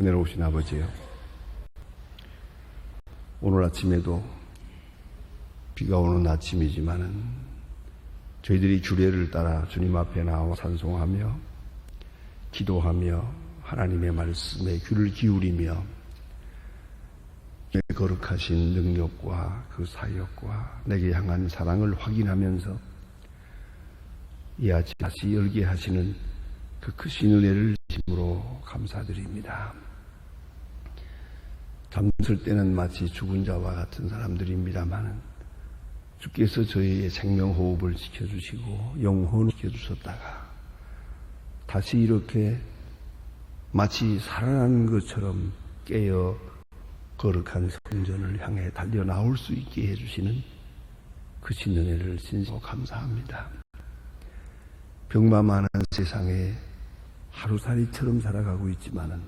은혜로우신 아버지요, 오늘 아침에도 비가 오는 아침이지만은 저희들이 주례를 따라 주님 앞에 나와 찬송하며 기도하며 하나님의 말씀에 귀를 기울이며 거룩하신 능력과 그 사역과 내게 향한 사랑을 확인하면서 이 아침 다시 열게 하시는 그 크신 은혜를 진심으로 감사드립니다. 잠들 때는 마치 죽은 자와 같은 사람들입니다마는 주께서 저희의 생명호흡을 지켜주시고 영혼을 지켜주셨다가 다시 이렇게 마치 살아난 것처럼 깨어 거룩한 성전을 향해 달려 나올 수 있게 해주시는 그 신은혜를 진심으로 감사합니다. 병마 많은 세상에 하루살이처럼 살아가고 있지만은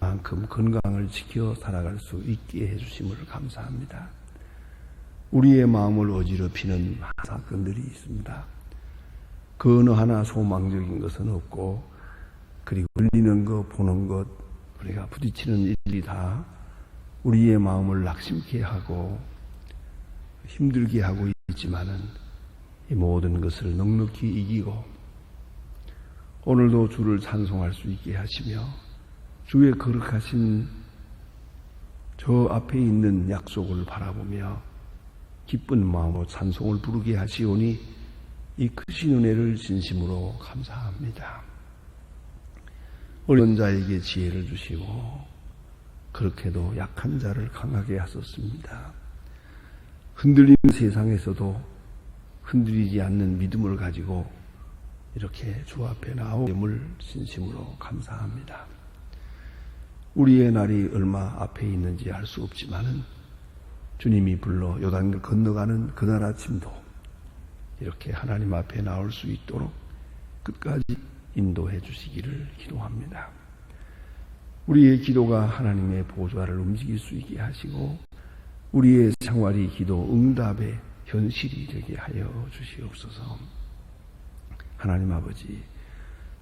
만큼 건강을 지켜 살아갈 수 있게 해주심을 감사합니다. 우리의 마음을 어지럽히는 많은 사건들이 있습니다. 그 어느 하나 소망적인 것은 없고, 그리고 들리는 것, 보는 것, 우리가 부딪히는 일이 다 우리의 마음을 낙심케 하고 힘들게 하고 있지만은 이 모든 것을 넉넉히 이기고 오늘도 주를 찬송할 수 있게 하시며 주의 거룩하신 저 앞에 있는 약속을 바라보며 기쁜 마음으로 찬송을 부르게 하시오니 이 크신 은혜를 진심으로 감사합니다. 어려운 자에게 지혜를 주시고 그렇게도 약한 자를 강하게 하셨습니다. 흔들리는 세상에서도 흔들리지 않는 믿음을 가지고 이렇게 주 앞에 나옴을 진심으로 감사합니다. 우리의 날이 얼마 앞에 있는지 알 수 없지만은 주님이 불러 요단을 건너가는 그날 아침도 이렇게 하나님 앞에 나올 수 있도록 끝까지 인도해 주시기를 기도합니다. 우리의 기도가 하나님의 보좌를 움직일 수 있게 하시고 우리의 생활이 기도 응답의 현실이 되게 하여 주시옵소서. 하나님 아버지,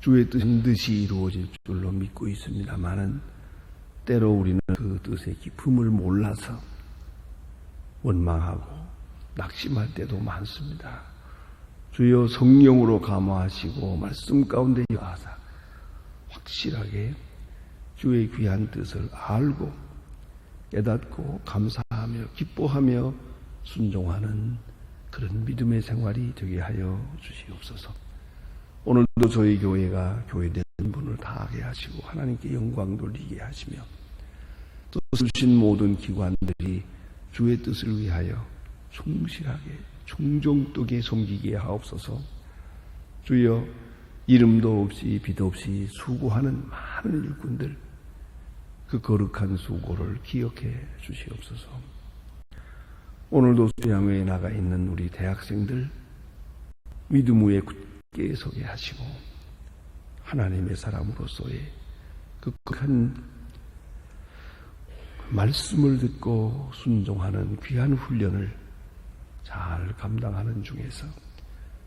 주의 뜻은 뜻이 이루어질 줄로 믿고 있습니다마는 때로 우리는 그 뜻의 깊음을 몰라서 원망하고 낙심할 때도 많습니다. 주여 성령으로 감화하시고 말씀 가운데 여하사 확실하게 주의 귀한 뜻을 알고 깨닫고 감사하며 기뻐하며 순종하는 그런 믿음의 생활이 되게 하여 주시옵소서. 오늘도 저희 교회가 교회된 분을 다하게 하시고 하나님께 영광 돌리게 하시며 또 주신 모든 기관들이 주의 뜻을 위하여 충실하게 충정되게 섬기게 하옵소서. 주여 이름도 없이 빛도 없이 수고하는 많은 일꾼들 그 거룩한 수고를 기억해 주시옵소서. 오늘도 수양회에 나가 있는 우리 대학생들 믿음 위에 굳게 서게 하시고 하나님의 사람으로서의 그 극한 말씀을 듣고 순종하는 귀한 훈련을 잘 감당하는 중에서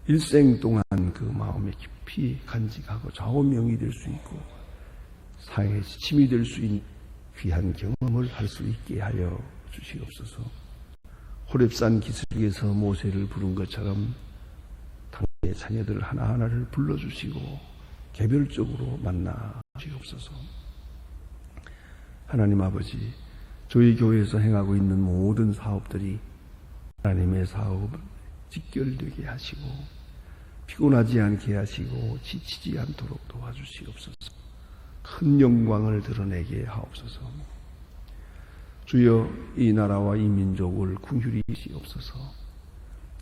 일생 동안 그 마음에 깊이 간직하고 좌우명이 될 수 있고 사회의 지침이 될 수 있는 귀한 경험을 할 수 있게 하여 주시옵소서. 호렙산 기슭에서 모세를 부른 것처럼 당의 자녀들 하나하나를 불러주시고 개별적으로 만나 주시옵소서. 하나님 아버지, 저희 교회에서 행하고 있는 모든 사업들이 하나님의 사업을 직결되게 하시고 피곤하지 않게 하시고 지치지 않도록 도와주시옵소서. 큰 영광을 드러내게 하옵소서. 주여 이 나라와 이 민족을 긍휼히 여기시옵소서.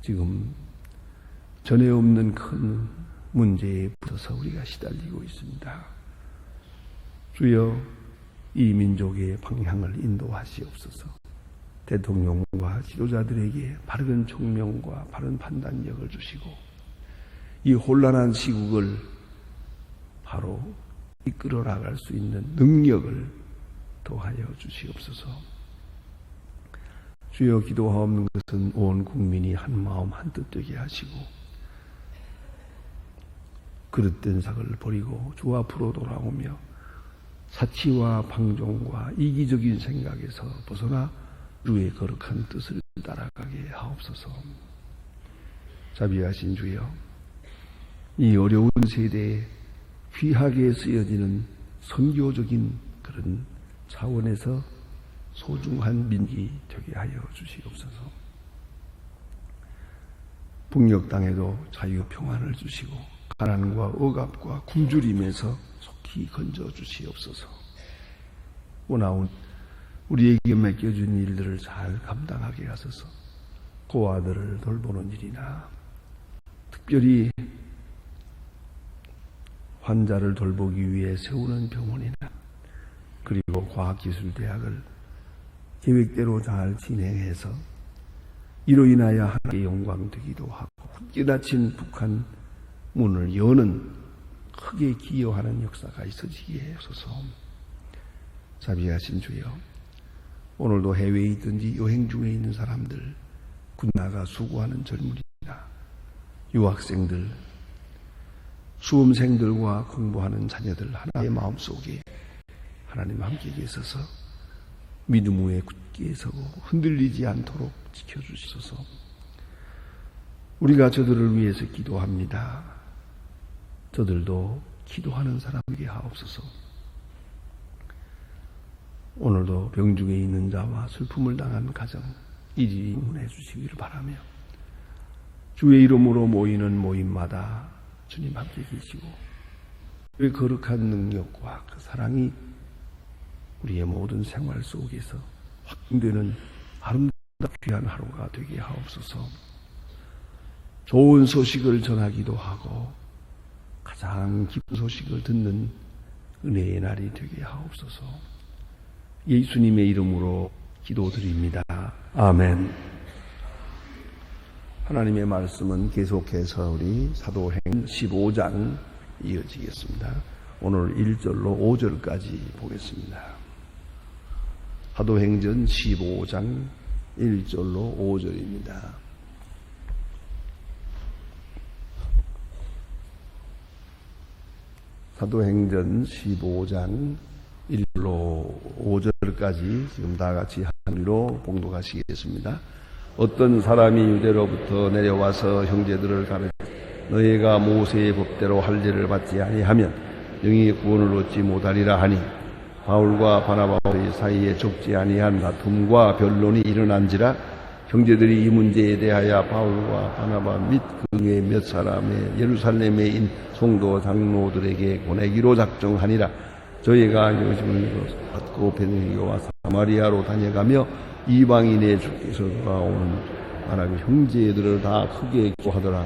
지금 전에 없는 큰 문제에 붙어서 우리가 시달리고 있습니다. 주여 이 민족의 방향을 인도하시옵소서. 대통령과 지도자들에게 바른 총명과 바른 판단력을 주시고 이 혼란한 시국을 바로 이끌어 나갈 수 있는 능력을 더하여 주시옵소서. 주여 기도하옵는 것은 온 국민이 한 마음 한 뜻 되게 하시고 그릇된 삭을 버리고 주 앞으로 돌아오며 사치와 방종과 이기적인 생각에서 벗어나 주의 거룩한 뜻을 따라가게 하옵소서. 자비하신 주여, 이 어려운 세대에 귀하게 쓰여지는 선교적인 그런 차원에서 소중한 민이 되게 하여 주시옵소서. 북녘 땅에도 자유 평안을 주시고 가난과 억압과 굶주림에서 속히 건져 주시옵소서. 오나온 우리에게 맡겨준 일들을 잘 감당하게 하소서. 고아들을 돌보는 일이나 특별히 환자를 돌보기 위해 세우는 병원이나 그리고 과학기술대학을 계획대로 잘 진행해서 이로 인하여 하나님의 영광 되기도 하고 굳게 닫힌 북한 문을 여는 크게 기여하는 역사가 있어지게 하소서. 자비하신 주여, 오늘도 해외에 있든지 여행 중에 있는 사람들, 군 나가 수고하는 젊은이나 유학생들, 수험생들과 공부하는 자녀들 하나님의 마음속에 하나님 함께 계셔서 믿음 위에 굳게 서고 흔들리지 않도록 지켜주시소서. 우리가 저들을 위해서 기도합니다. 저들도 기도하는 사람에게 하옵소서. 오늘도 병중에 있는 자와 슬픔을 당한 가정 이리 응원해 주시기를 바라며 주의 이름으로 모이는 모임마다 주님 함께 계시고 그 거룩한 능력과 그 사랑이 우리의 모든 생활 속에서 확증되는 아름답고 귀한 하루가 되게 하옵소서. 좋은 소식을 전하기도 하고 가장 기쁜 소식을 듣는 은혜의 날이 되게 하옵소서. 예수님의 이름으로 기도드립니다. 아멘. 하나님의 말씀은 계속해서 우리 사도행 15장 이어지겠습니다. 오늘 1절로 5절까지 보겠습니다. 사도행전 15장 1절로 5절입니다. 사도행전 15장 1절로 5절까지 지금 다 같이 한글로 봉독하시겠습니다. 어떤 사람이 유대로부터 내려와서 형제들을 가르쳐 너희가 모세의 법대로 할 일을 받지 아니하면 영이 구원을 얻지 못하리라 하니 바울과 바나바의 사이에 적지 아니한 다툼과 변론이 일어난지라 형제들이 이 문제에 대하여 바울과 바나바 및 그 중에 몇 사람의 예루살렘에 있는 성도 장로들에게 보내기로 작정하니라. 저희가 요즘을 받고 베드로와 사마리아로 다녀가며 이방인의 주께서 돌아오는 아랍 형제들을 다 크게 기도하더라.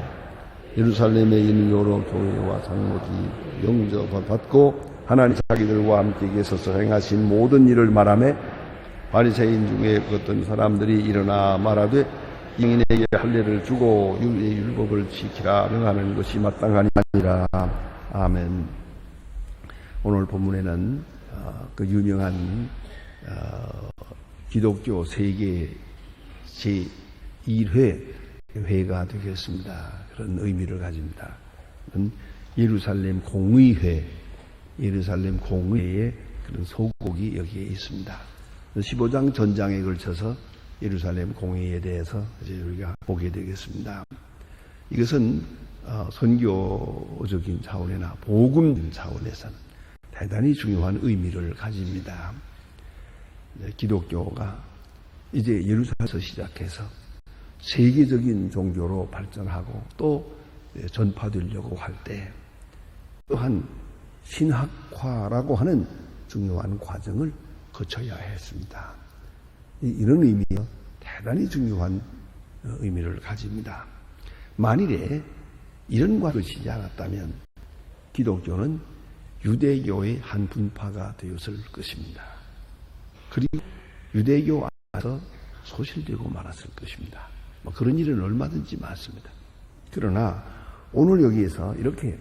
예루살렘에 있는 여러 교회와 장로들이 영접을 받고 하나님 자기들과 함께 계셔서 행하신 모든 일을 말하며 바리새인 중에 어떤 사람들이 일어나 말하되 이방인에게 할례를 주고 율법을 지키라 명하는 것이 마땅하니 아니라. 아멘. 오늘 본문에는 그 유명한 기독교 세계 제1회 회가 되겠습니다. 그런 의미를 가집니다. 예루살렘 공의회, 예루살렘 공의회의 그런 소곡이 여기에 있습니다. 15장 전장에 걸쳐서 예루살렘 공의회에 대해서 이제 우리가 보게 되겠습니다. 이것은 선교적인 차원이나 복음 차원에서는 대단히 중요한 의미를 가집니다. 기독교가 이제 예루살렘에서 시작해서 세계적인 종교로 발전하고 또 전파되려고 할 때 또한 신학화라고 하는 중요한 과정을 거쳐야 했습니다. 이런 의미가 대단히 중요한 의미를 가집니다. 만일에 이런 과정을 거치지 않았다면 기독교는 유대교의 한 분파가 되었을 것입니다. 그리고 유대교 안에서 소실되고 말았을 것입니다. 그런 일은 얼마든지 많습니다. 그러나 오늘 여기에서 이렇게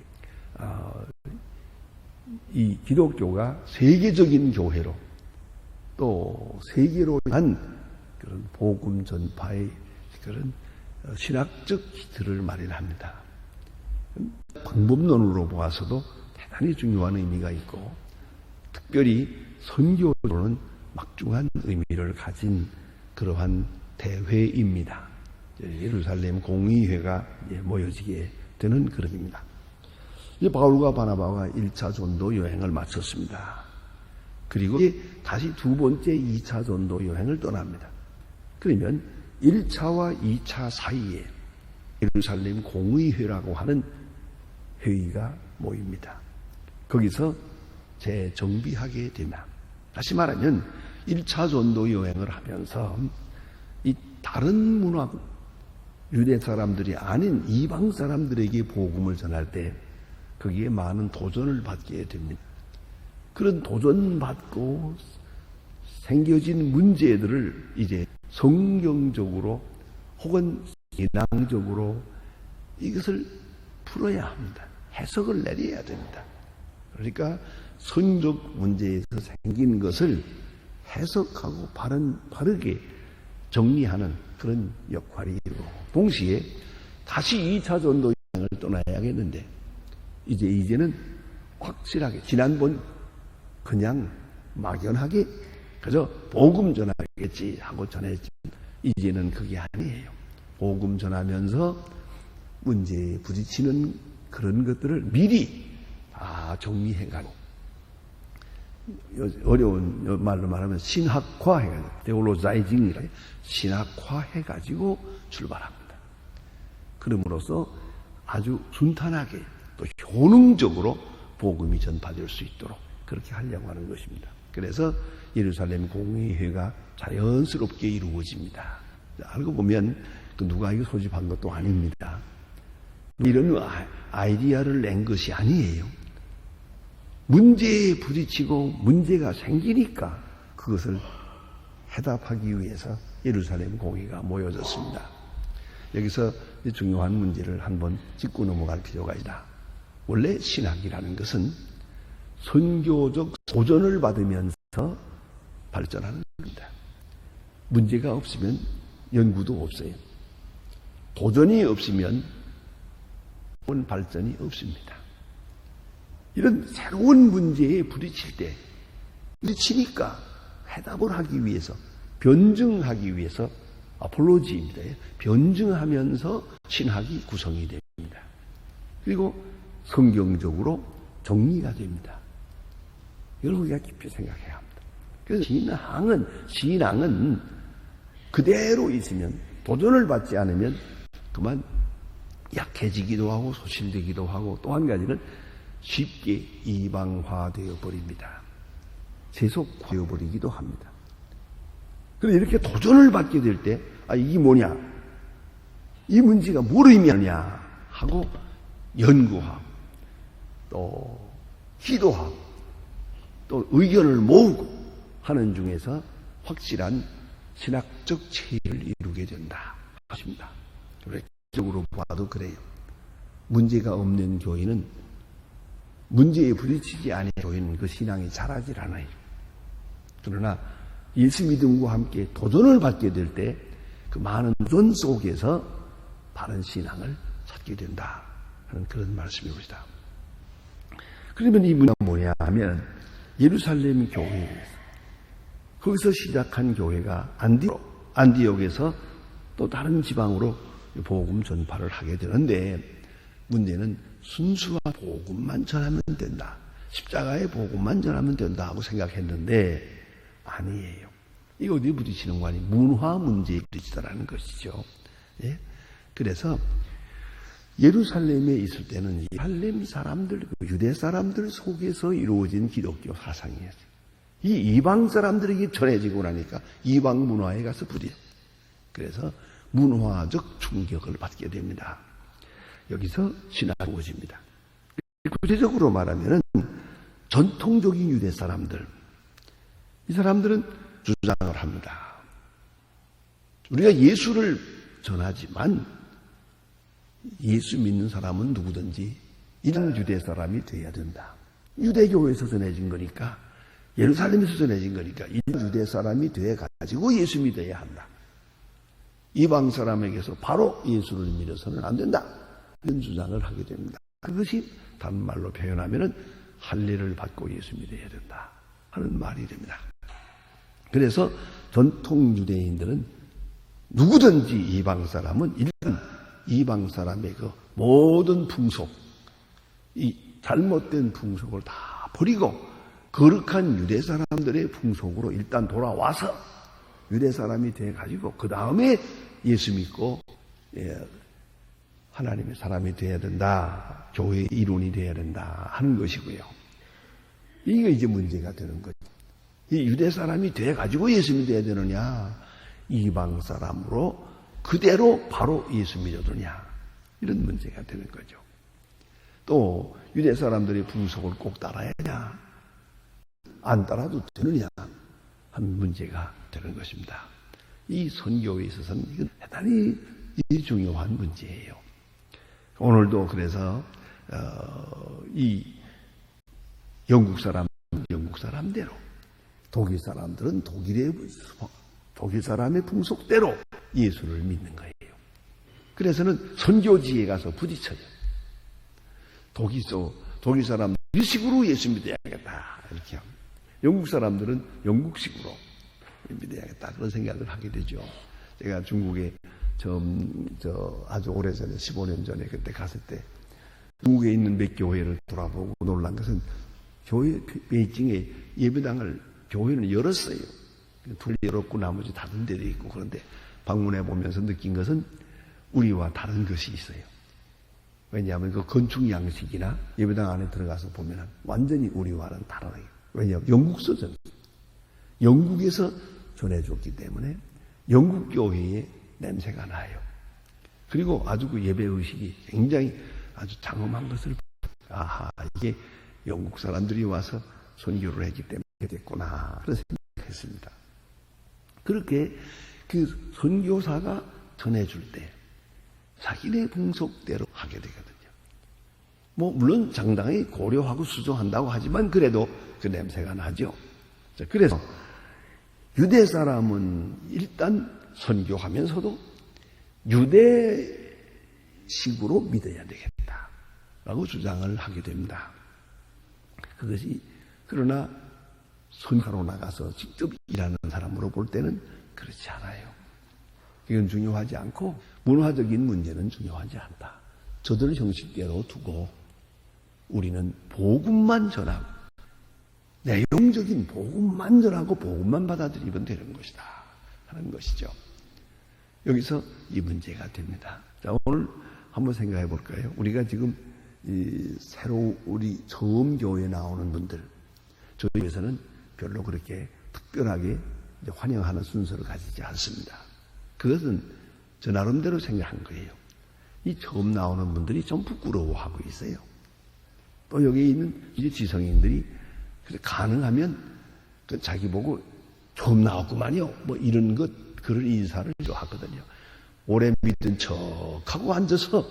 이 기독교가 세계적인 교회로 또 세계로 한 그런 복음 전파의 그런 신학적 기틀을 마련합니다. 방법론으로 보아서도 대단히 중요한 의미가 있고 특별히 선교로는 막중한 의미를 가진 그러한 대회입니다. 예루살렘 공의회가 모여지게 되는 그룹입니다. 바울과 바나바가 1차 전도 여행을 마쳤습니다. 그리고 다시 두 번째 2차 전도 여행을 떠납니다. 그러면 1차와 2차 사이에 예루살렘 공의회라고 하는 회의가 모입니다. 거기서 재정비하게 됩니다. 다시 말하면 1차 전도 여행을 하면서 이 다른 문화, 유대 사람들이 아닌 이방 사람들에게 복음을 전할 때 거기에 많은 도전을 받게 됩니다. 그런 도전받고 생겨진 문제들을 이제 성경적으로 혹은 신앙적으로 이것을 풀어야 합니다. 해석을 내려야 됩니다. 그러니까 선적 문제에서 생긴 것을 해석하고 바르게 정리하는 그런 역할이 있고, 동시에 다시 2차 전도 여행을 떠나야겠는데 이제는 확실하게, 지난번 그냥 막연하게 그저 복음 전하겠지 하고 전했지만 이제는 그게 아니에요. 복음 전하면서 문제에 부딪히는 그런 것들을 미리 다 정리해가고, 어려운 말로 말하면 신학화해가지고, 데올로자이징이라 신학화해가지고 출발합니다. 그럼으로써 아주 순탄하게 또 효능적으로 복음이 전파될 수 있도록 그렇게 하려고 하는 것입니다. 그래서 예루살렘 공의회가 자연스럽게 이루어집니다. 알고 보면 누가 이거 소집한 것도 아닙니다. 이런 아이디어를 낸 것이 아니에요. 문제에 부딪히고 문제가 생기니까 그것을 해답하기 위해서 예루살렘 공의가 모여졌습니다. 여기서 중요한 문제를 한번 짚고 넘어갈 필요가 있다. 원래 신학이라는 것은 선교적 도전을 받으면서 발전하는 겁니다. 문제가 없으면 연구도 없어요. 도전이 없으면 발전이 없습니다. 이런 새로운 문제에 부딪히니까 해답을 하기 위해서, 변증하기 위해서 아폴로지입니다. 변증하면서 신학이 구성이 됩니다. 그리고 성경적으로 정리가 됩니다. 이걸 우리가 깊이 생각해야 합니다. 그래서 신앙은 그대로 있으면, 도전을 받지 않으면 그만 약해지기도 하고 소실되기도 하고, 또 한 가지는 쉽게 이방화되어 버립니다. 세속화되어 버리기도 합니다. 그런데 이렇게 도전을 받게 될 때, 이게 뭐냐? 이 문제가 뭘 의미하냐? 하고 연구하고, 또 기도하고, 또 의견을 모으고 하는 중에서 확실한 신학적 체의를 이루게 된다 하십니다. 적으로 봐도 그래요. 문제가 없는 교회는, 문제에 부딪히지 않은 교회는 그 신앙이 자라질 않아요. 그러나 예수 믿음과 함께 도전을 받게 될 때 그 많은 도전 속에서 바른 신앙을 찾게 된다 하는 그런 말씀입니다. 그러면 이 문제가 뭐냐 하면, 예루살렘 교회에서, 거기서 시작한 교회가 안디옥에서 또 다른 지방으로 복음 전파를 하게 되는데, 문제는 순수한 복음만 전하면 된다, 십자가의 복음만 전하면 된다 하고 생각했는데 아니에요. 이거 어디에 부딪히는 거 아니에요? 문화 문제에 부딪히다라는 것이죠. 예? 그래서 예루살렘에 있을 때는 예루살렘 사람들, 유대 사람들 속에서 이루어진 기독교 사상이었어요. 이 이방 사람들에게 전해지고 나니까 이방 문화에 가서 부딪혀요. 그래서 문화적 충격을 받게 됩니다. 여기서 신학이 이루어집니다. 구체적으로 말하면 전통적인 유대 사람들, 이 사람들은 주장을 합니다. 우리가 예수를 전하지만 예수 믿는 사람은 누구든지 이런 유대 사람이 돼야 된다. 유대교에서 전해진 거니까, 예루살렘에서 전해진 거니까 이런 유대 사람이 돼가지고 예수 믿어야 한다. 이방 사람에게서 바로 예수를 믿어서는 안 된다. 이런 주장을 하게 됩니다. 그것이 다른 말로 표현하면 할례를 받고 예수 믿어야 된다. 하는 말이 됩니다. 그래서 전통 유대인들은 누구든지 이방 사람은 일단 이방 사람의 그 모든 풍속, 이 잘못된 풍속을 다 버리고 거룩한 유대 사람들의 풍속으로 일단 돌아와서 유대 사람이 돼가지고 그 다음에 예수 믿고 하나님의 사람이 되어야 된다. 교회의 일원이 되어야 된다 하는 것이고요. 이게 이제 문제가 되는 거죠. 이 유대 사람이 돼가지고 예수 믿어야 되느냐, 이방 사람으로 그대로 바로 예수 믿어도냐, 이런 문제가 되는 거죠. 또 유대 사람들의 풍속을 꼭 따라야 하냐, 안 따라도 되느냐 하는 문제가 되는 것입니다. 이 선교에 있어서는 이건 대단히 중요한 문제예요. 오늘도 그래서 이 영국 사람대로, 독일 사람들은 독일 사람의 풍속대로 예수를 믿는 거예요. 그래서는 선교지에 가서 부딪혀요. 독일 사람들 이 식으로 예수 믿어야겠다 이렇게 합니다. 영국 사람들은 영국식으로 믿어야겠다 그런 생각을 하게 되죠. 제가 중국에 아주 오래전에 15년 전에 그때 갔을 때 중국에 있는 몇 교회를 돌아보고 놀란 것은 교회 베이징에 예배당을 교회는 열었어요. 둘 열었고 나머지 닫은 데도 있고. 그런데 방문해 보면서 느낀 것은 우리와 다른 것이 있어요. 왜냐하면 그 건축 양식이나 예배당 안에 들어가서 보면 완전히 우리와는 다르요. 왜냐하면 영국서 영국에서 전해줬기 때문에 영국 교회의 냄새가 나요. 그리고 아주 그 예배 의식이 굉장히 아주 장엄한 것을, 아하, 이게 영국 사람들이 와서 선교를 했기 때문에 됐구나 그런 생각했습니다. 그렇게 그 선교사가 전해줄 때 자기네 풍속대로 하게 되거든요. 물론 장당히 고려하고 수정한다고 하지만 그래도 그 냄새가 나죠. 그래서 유대 사람은 일단 선교하면서도 유대식으로 믿어야 되겠다라고 주장을 하게 됩니다. 그러나 선교로 나가서 직접 일하는 사람으로 볼 때는 그렇지 않아요. 이건 중요하지 않고 문화적인 문제는 중요하지 않다. 저들 형식대로 두고 우리는 복음만 전하고 내용적인 복음만 전하고 복음만 받아들이면 되는 것이다 하는 것이죠. 여기서 이 문제가 됩니다. 자, 오늘 한번 생각해 볼까요? 우리가 지금 새로 우리 처음 교회에 나오는 분들, 저희에서는 별로 그렇게 특별하게 환영하는 순서를 가지지 않습니다. 그것은 저 나름대로 생각한 거예요. 이 처음 나오는 분들이 좀 부끄러워하고 있어요. 또 여기 있는 이제 지성인들이 가능하면 자기 보고 처음 나왔구만요. 이런 그런 인사를 하거든요. 오래 믿은 척하고 앉아서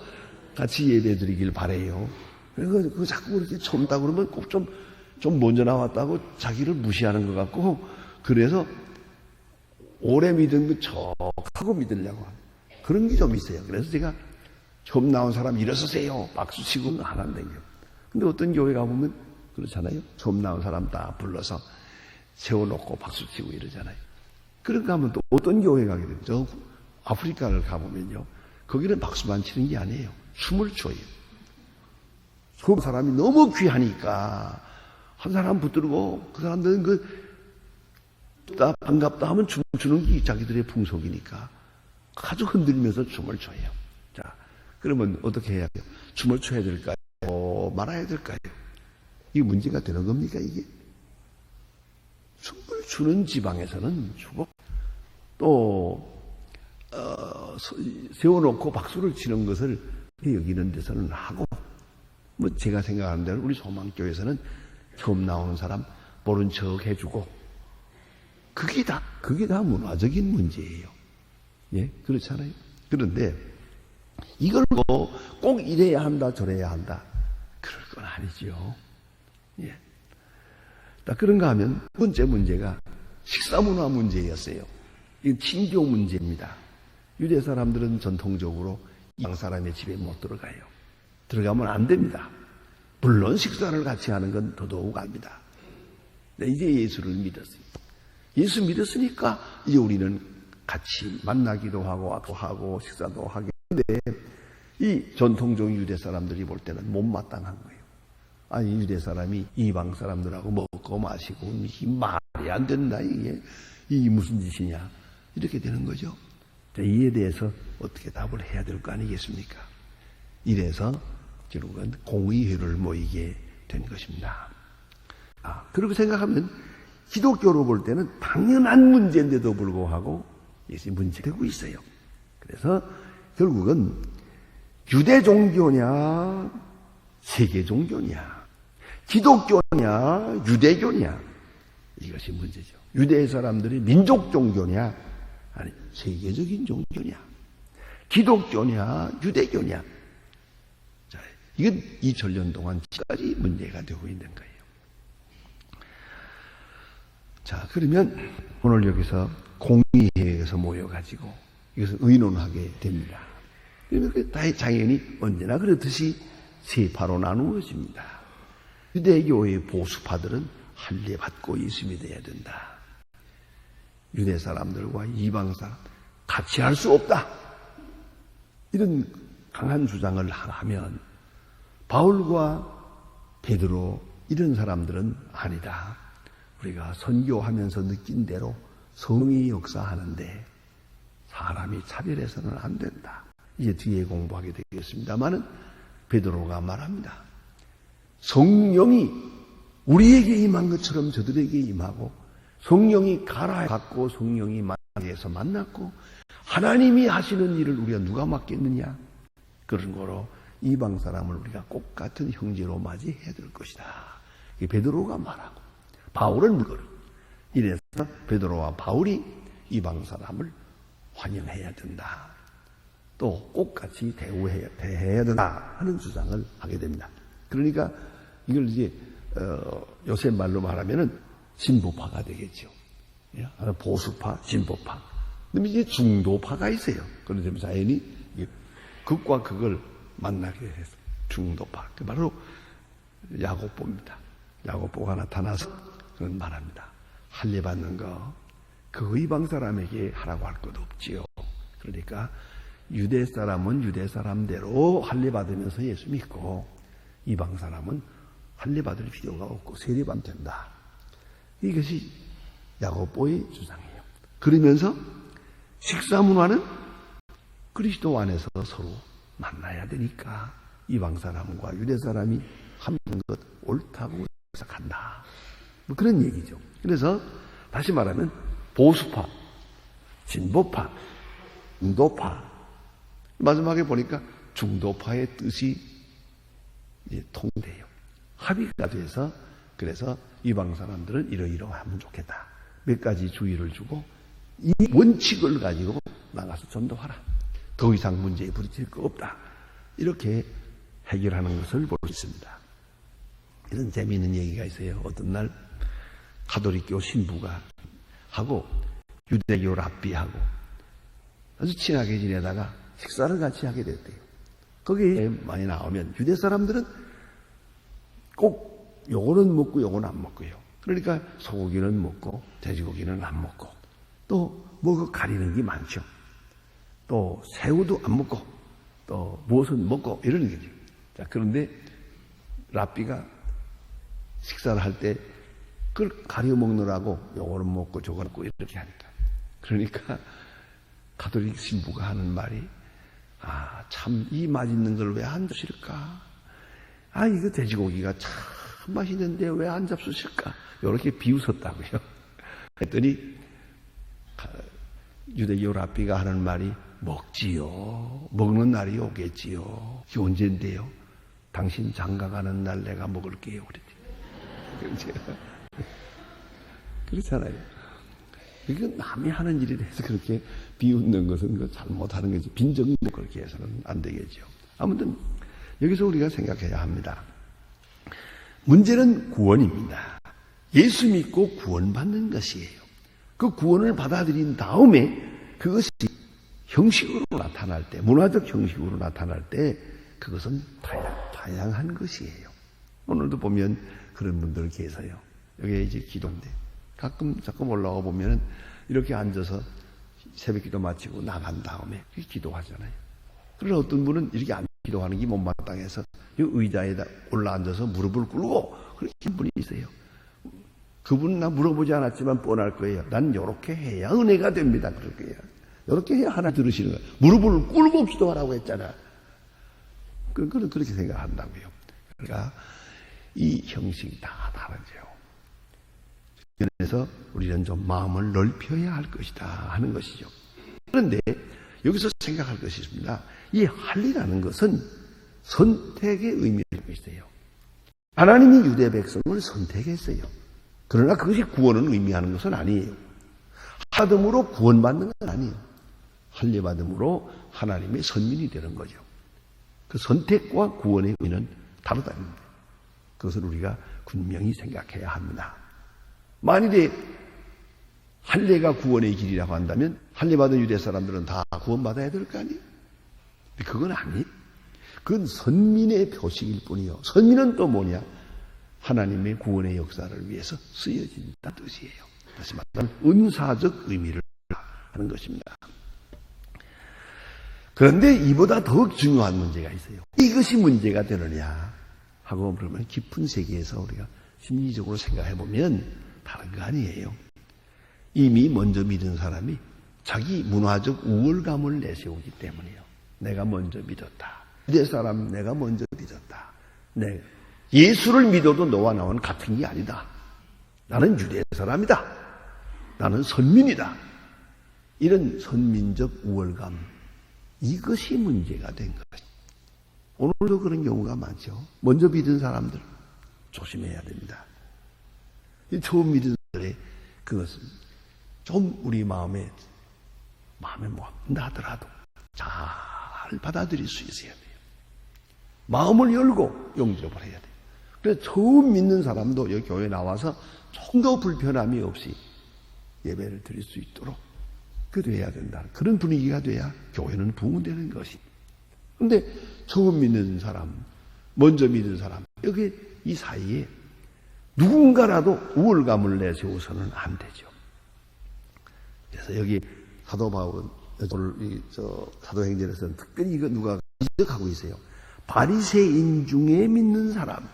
같이 예배 드리길 바래요. 그래서 자꾸 그렇게 처음다 그러면 꼭 좀 먼저 나왔다고 자기를 무시하는 것 같고, 그래서 오래 믿은 척하고 믿으려고 하는 그런 게 좀 있어요. 그래서 제가 처음 나온 사람 일어서세요 박수 치고는 안 한다고요. 근데 어떤 교회 가보면 그렇잖아요. 처음 나온 사람 다 불러서 세워놓고 박수 치고 이러잖아요. 그런가 하면 또 어떤 교회 가게 되면 저 아프리카를 가보면요, 거기는 박수만 치는 게 아니에요. 춤을 춰요. 그 사람이 너무 귀하니까 한 사람 붙들고 그 사람들은 반갑다 하면 춤추는 게 자기들의 풍속이니까 아주 흔들면서 춤을 춰요. 자, 그러면 어떻게 해야 돼요? 춤을 춰야 될까요? 말아야 될까요? 이게 문제가 되는 겁니까, 이게? 춤을 추는 지방에서는 추고, 또, 세워놓고 박수를 치는 것을 여기는 데서는 하고, 제가 생각하는 대로 우리 소망교회에서는 처음 나오는 사람 모른 척 해주고, 그게 다 문화적인 문제예요. 예, 그렇잖아요. 그런데 이걸 꼭 이래야 한다, 저래야 한다, 그럴 건 아니죠. 예. 그런가 하면 두 번째 문제가 식사문화 문제였어요. 이건 친교 문제입니다. 유대 사람들은 전통적으로 이방 사람의 집에 못 들어가요. 들어가면 안 됩니다. 물론 식사를 같이 하는 건 더더욱 압니다. 이제 예수를 믿었어요. 예수 믿었으니까 이제 우리는 같이 만나기도 하고 식사도 하겠는데 이 전통적 유대 사람들이 볼 때는 못마땅한 거예요. 아니 유대 사람이 이방 사람들하고 먹고 마시고 이게 말이 안 된다. 이게 무슨 짓이냐 이렇게 되는 거죠. 이에 대해서 어떻게 답을 해야 될 거 아니겠습니까? 이래서 결국은 공의회를 모이게 된 것입니다. 그렇게 생각하면 기독교로 볼 때는 당연한 문제인데도 불구하고 이것이 문제되고 있어요. 그래서 결국은 유대 종교냐 세계 종교냐 기독교냐 유대교냐 이것이 문제죠. 유대 사람들이 민족 종교냐 아니 세계적인 종교냐 기독교냐 유대교냐 자, 이건 2000년 동안 지금까지 문제가 되고 있는 거예요. 자, 그러면 오늘 여기서 공의회에서 모여가지고 이것을 의논하게 됩니다. 그러면 당연히 언제나 그렇듯이 세 파로 나누어집니다. 유대교의 보수파들은 할례받고 예수님이 돼야 된다. 유대 사람들과 이방 사람 같이 할 수 없다. 이런 강한 주장을 하면 바울과 베드로 이런 사람들은 아니다. 우리가 선교하면서 느낀 대로 성이 역사하는데 사람이 차별해서는 안 된다. 이제 뒤에 공부하게 되겠습니다만은 베드로가 말합니다. 성령이 우리에게 임한 것처럼 저들에게 임하고 성령이 가라 갖고 성령이 만나서 만났고 하나님이 하시는 일을 우리가 누가 맡겠느냐. 그런 거로 이방 사람을 우리가 꼭 같은 형제로 맞이해야 될 것이다. 이 베드로가 말하고 바울은 그걸 이래서 베드로와 바울이 이방 사람을 환영해야 된다. 또 꼭 같이 대해야 된다 하는 주장을 하게 됩니다. 그러니까 이걸 이제 요새 말로 말하면은 진보파가 되겠죠. 보수파, 진보파. 그다음에 이제 중도파가 있어요. 그런데 자연히 극과 극을 만나게 해서 중도파. 그 바로 야고보입니다. 야고보가 나타나서 그런 말합니다. 할례받는 거, 그 이방 사람에게 하라고 할 것 없지요. 그러니까 유대 사람은 유대 사람대로 할례받으면서 예수 믿고 이방 사람은 할례받을 필요가 없고 세례받으면 된다. 이것이 야고보의 주장이에요. 그러면서 식사 문화는 그리스도 안에서 서로 만나야 되니까 이방 사람과 유대 사람이 합는 것 옳다고 생각한다. 뭐 그런 얘기죠. 그래서 다시 말하면 보수파, 진보파, 중도파. 마지막에 보니까 중도파의 뜻이 이제 통돼요. 합의가 돼서 그래서 이방 사람들은 이러이러하면 좋겠다. 몇 가지 주의를 주고 이 원칙을 가지고 나가서 전도하라. 더 이상 문제에 부딪힐 거 없다. 이렇게 해결하는 것을 볼 수 있습니다. 이런 재미있는 얘기가 있어요. 어떤 날 가톨릭교 신부가 하고 유대교 랍비하고 아주 친하게 지내다가 식사를 같이 하게 됐대요. 거기에 많이 나오면 유대 사람들은 꼭 요거는 먹고 요거는 안 먹고요. 그러니까 소고기는 먹고 돼지고기는 안 먹고 또 뭐 가리는 게 많죠. 또 새우도 안 먹고 또 무엇은 먹고 이러는 거죠. 자, 그런데 랍비가 식사를 할 때 그걸 가려 먹느라고 요거는 먹고 저거는 먹고 이렇게 하니까. 그러니까 가톨릭 신부가 하는 말이 참 이 맛있는 걸 왜 안 드실까? 이거 돼지고기가 참 맛있는데 왜 안 잡수실까? 이렇게 비웃었다고요. 했더니 유대교 랍비가 하는 말이 먹지요. 먹는 날이 오겠지요. 이게 언젠데요? 당신 장가가는 날 내가 먹을게요. 그랬지. 그렇잖아요. 이건 남이 하는 일에 대해서 그렇게 비웃는 것은 잘못하는 거지. 빈정도 그렇게 해서는 안 되겠죠. 아무튼 여기서 우리가 생각해야 합니다. 문제는 구원입니다. 예수 믿고 구원받는 것이에요. 그 구원을 받아들인 다음에 그것이 형식으로 나타날 때, 문화적 형식으로 나타날 때 그것은 다양한 것이에요. 오늘도 보면 그런 분들 계세요. 여기 이제 기도인데 가끔 올라와 보면은 이렇게 앉아서 새벽 기도 마치고 나간 다음에 기도하잖아요. 그러나 어떤 분은 이렇게 앉아 기도하는 게 못마땅해서 이 의자에다 올라앉아서 무릎을 꿇고 그렇게 한 분이 있어요. 그분은 나 물어보지 않았지만 뻔할 거예요. 난 이렇게 해야 은혜가 됩니다. 그럴 거예요. 이렇게 해야 하나 들으시는 거예요. 무릎을 꿇고 기도하라고 했잖아. 그렇게 생각한다고요. 그러니까 이 형식이 다 다르죠. 그래서 우리는 좀 마음을 넓혀야 할 것이다 하는 것이죠. 그런데 여기서 생각할 것이 있습니다. 이 할례라는 것은 선택의 의미를 갖고 있어요. 하나님이 유대 백성을 선택했어요. 그러나 그것이 구원을 의미하는 것은 아니에요. 하됨으로 구원받는 건 아니에요. 할례 받음으로 하나님의 선민이 되는 거죠. 그 선택과 구원의 의미는 다르다는 거예요. 그것을 우리가 분명히 생각해야 합니다. 만일에 할례가 구원의 길이라고 한다면 할례 받은 유대 사람들은 다 구원받아야 될 거 아니에요? 그건 아니에요. 그건 선민의 표식일 뿐이요. 선민은 또 뭐냐? 하나님의 구원의 역사를 위해서 쓰여진다는 뜻이에요. 다시 말하면 은사적 의미를 하는 것입니다. 그런데 이보다 더욱 중요한 문제가 있어요. 이것이 문제가 되느냐 하고 그러면 깊은 세계에서 우리가 심리적으로 생각해 보면 다른 거 아니에요. 이미 먼저 믿은 사람이 자기 문화적 우월감을 내세우기 때문이에요. 내가 먼저 믿었다. 유대 사람 내가 먼저 믿었다. 예수를 믿어도 너와 나와는 같은 게 아니다. 나는 유대 사람이다. 나는 선민이다. 이런 선민적 우월감, 이것이 문제가 된 거예요. 오늘도 그런 경우가 많죠. 먼저 믿은 사람들 조심해야 됩니다. 처음 믿은 사람들의 그것은 좀 우리 마음에 뭐 한다 하더라도 잘 받아들일 수 있어야 돼요. 마음을 열고 영접을 해야 돼요. 그래서 처음 믿는 사람도 여기 교회에 나와서 좀 더 불편함이 없이 예배를 드릴 수 있도록 그래야 된다. 그런 분위기가 돼야 교회는 부흥되는 것이. 그런데 처음 믿는 사람, 먼저 믿은 사람, 여기 이 사이에 누군가라도 우월감을 내세워서는 안 되죠. 그래서 여기 사도 바울은 사도행전에서는 특별히 이거 누가 지적하고 있어요. 바리새인 중에 믿는 사람,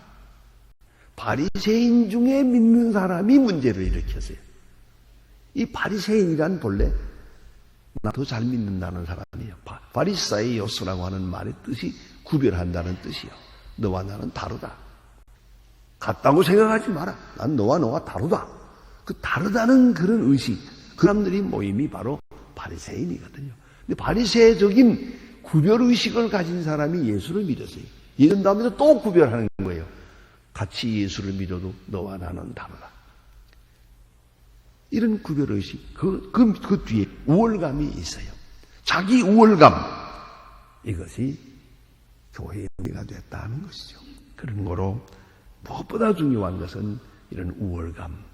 바리새인 중에 믿는 사람이 문제를 일으켰어요. 이 바리새인이란 본래 나도 잘 믿는다는 사람이에요. 바리사이오스라고 하는 말의 뜻이 구별한다는 뜻이요. 너와 나는 다르다. 같다고 생각하지 마라. 난 너와 다르다. 그 다르다는 그런 의식, 그 사람들이 모임이 바로 바리새인이거든요. 근데 바리새적인 구별의식을 가진 사람이 예수를 믿었어요. 이런 다음에 또 구별하는 거예요. 같이 예수를 믿어도 너와 나는 다르다. 이런 구별의식, 그 뒤에 우월감이 있어요. 자기 우월감, 이것이 교회의 의미가 됐다는 것이죠. 그런 거로 무엇보다 중요한 것은 이런 우월감,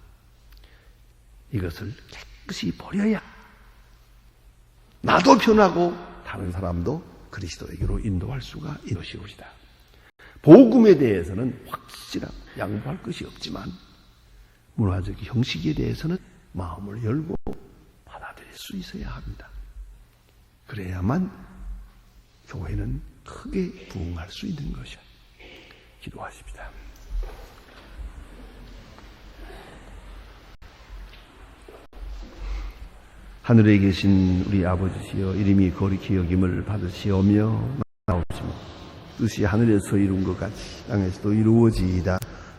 이것을 깨끗이 버려야 나도 변하고 다른 사람도 그리스도에게로 인도할 수가 있는 것이다. 복음에 대해서는 확실한 양보할 것이 없지만 문화적 형식에 대해서는 마음을 열고 받아들일 수 있어야 합니다. 그래야만 교회는 크게 부흥할 수 있는 것이야. 기도하십시다. 하늘에 계신 우리 아버지시여, 이름이 거룩히 여김을 받으시오며 나옵시며 뜻이 하늘에서 이룬 것 같이 땅에서도 이루어지이다.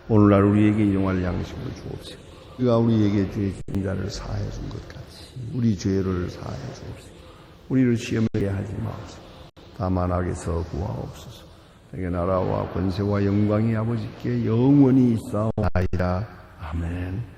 오늘날 우리에게 일용할 양식을 주옵시고 우리가 우리에게 죄 지은 자를 사하여 준 것 같이 우리 죄를 사하여 주옵시고 우리를 시험에 하지 마옵시고 다만 악에서 구하옵소서. 내게 나라와 권세와 영광이 아버지께 영원히 있사옵나이다. 아멘.